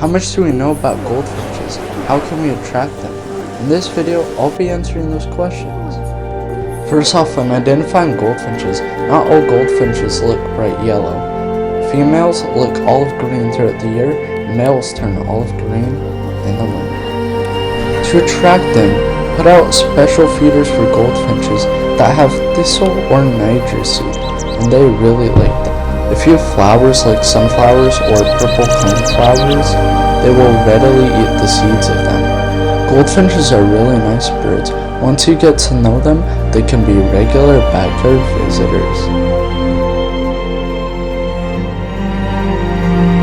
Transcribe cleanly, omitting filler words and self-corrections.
How much do we know about goldfinches? How can we attract them? In this video, I'll be answering those questions. First off, when identifying goldfinches, not all goldfinches look bright yellow. Females look olive green throughout the year, and males turn olive green in the winter. To attract them, put out special feeders for goldfinches that have thistle or niger seed, and they really like them. If you have flowers like sunflowers or purple cone flowers, they will readily eat the seeds of them. Goldfinches are really nice birds. Once you get to know them, they can be regular backyard visitors.